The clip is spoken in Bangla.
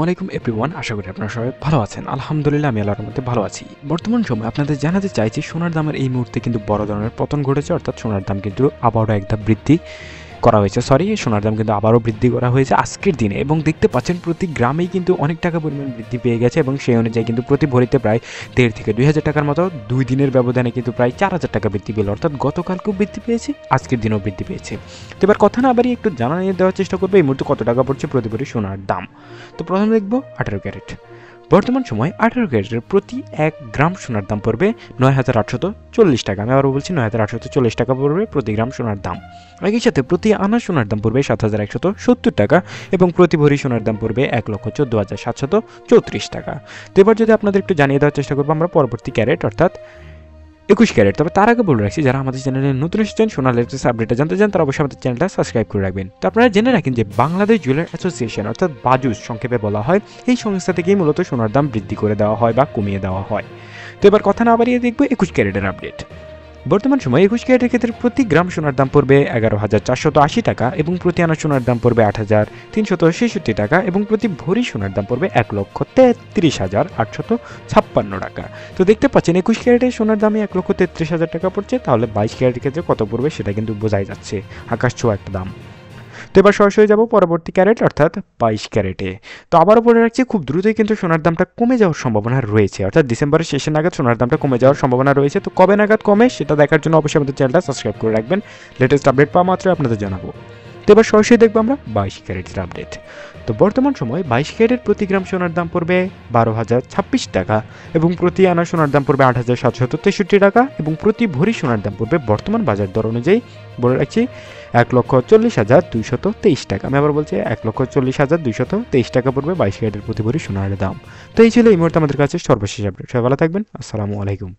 ওয়ালাইকুম এভরিওয়ান, আশা করি আপনারা সবাই ভালো আছেন। আলহামদুলিল্লাহ আমি আল্লাহর মধ্যে ভালো আছি। বর্তমান সময়ে আপনাদের জানাতে চাইছি সোনার দামের এই মুহূর্তে কিন্তু বড় ধরনের পতন ঘটেছে, অর্থাৎ সোনার দাম কিন্তু আবারও এক ধাপ বৃদ্ধি করা হয়েছে। সোনার দাম কিন্তু আবারও বৃদ্ধি করা হয়েছে আজকের দিনে, এবং দেখতে পাচ্ছেন প্রতি গ্রামেই কিন্তু অনেক টাকা পরিমাণ বৃদ্ধি পেয়ে গেছে, এবং সেই অনুযায়ী কিন্তু প্রতি ভরিতে প্রায় 1,500 থেকে 2,000 টাকার মতো 2 দিনের ব্যবধানে কিন্তু প্রায় 4,000 টাকা বৃদ্ধি পেল। অর্থাৎ গতকালকেও বৃদ্ধি পেয়েছে, আজকের দিনেও বৃদ্ধি পেয়েছে। তো এবার কথা না বাড়িয়ে একটু জানিয়ে দেওয়ার চেষ্টা করবো এই মুহূর্তে কত টাকা পড়ছে প্রতি ভরি সোনার দাম। তো প্রথমে দেখবো 18 ক্যারেট। বর্তমান সময় 18 ক্যারেটের প্রতি 1 গ্রাম সোনার দাম পড়বে 9,840 টাকা। আমি আবারও বলছি 9,840 টাকা পড়বে প্রতি গ্রাম সোনার দাম। একই সাথে প্রতি আনা সোনার দাম পড়বে 7,170 টাকা, এবং প্রতি ভরি সোনার দাম পড়বে 1,14,734 টাকা। তো এবার যদি আপনাদের একটু জানিয়ে দেওয়ার চেষ্টা করবো আমরা পরবর্তী ক্যারেট অর্থাৎ 21 ক্যারেট। তবে তার আগে বলে রাখছি, যারা আমাদের চ্যানেলে নতুন এসেছেন, সোনার লেটেস্ট আপডেটটা জানতে চান, তারা অবশ্যই আমাদের চ্যানেলটা সাবস্ক্রাইব করে রাখবেন। তো আপনারা জেনে রাখেন যে বাংলাদেশ জুয়েলার অ্যাসোসিয়েশন অর্থাৎ বাজুস সংক্ষেপে বলা হয়, এই সংস্থা থেকেই মূলত সোনার দাম বৃদ্ধি করে দেওয়া হয় বা কমিয়ে দেওয়া হয়। তো এবার কথা না বাড়িয়ে দেখবো 21 ক্যারেটের আপডেট। বর্তমান সময়ে 21 ক্যারেটের ক্ষেত্রে প্রতি গ্রাম সোনার দাম পড়বে 11,480 টাকা, এবং প্রতি আনা সোনার দাম পড়বে 8,366 টাকা, এবং প্রতি ভরি সোনার দাম পড়বে 1,33,856 টাকা। তো দেখতে পাচ্ছেন 21 ক্যারেটের সোনার দামে 1,33,000 টাকা পড়ছে, তাহলে 22 ক্যারেটের ক্ষেত্রে কত পড়বে সেটা কিন্তু বোঝাই যাচ্ছে, আকাশ ছোঁয়া একটা দাম। তো এবার সরাসরি যাব পরবর্তী ক্যারেট অর্থাৎ 22 ক্যারেটে। তো আবারও বলে রাখছি, খুব দ্রুতই কিন্তু সোনার দামটা কমে যাওয়ার সম্ভাবনা রয়েছে, অর্থাৎ ডিসেম্বরের শেষে নাগাদ সোনার দামটা কমে যাওয়ার সম্ভাবনা রয়েছে। তো কবে নাগাদ কমে সেটা দেখার জন্য অবশ্যই আমাদের চ্যানেলটা সাবস্ক্রাইব করে রাখবেন, লেটেস্ট আপডেট পাওয়া মাত্রই আপনাদের জানাবো। তো এবার সরাসরি দেখবো আমরা 22 ক্যারেটের আপডেট। তো বর্তমান সময় 22 ক্যারেট প্রতি গ্রাম সোনার দাম পড়বে 12,026 টাকা, এবং প্রতি আনা সোনার দাম পড়বে 8,763 টাকা, এবং প্রতি ভরি সোনার দাম পড়বে বর্তমান বাজার দর অনুযায়ী বলে রাখছি 1,40,223 টাকা। আমি আবার বলছি 1,40,223 টাকা পড়বে 22 ক্যারেটের প্রতি ভরি সোনার দাম। তো এই ছিল এই মুহূর্তে আমাদের কাছে সর্বশেষ আপডেট। সবাই ভালো থাকবেন, আসসালামু আলাইকুম।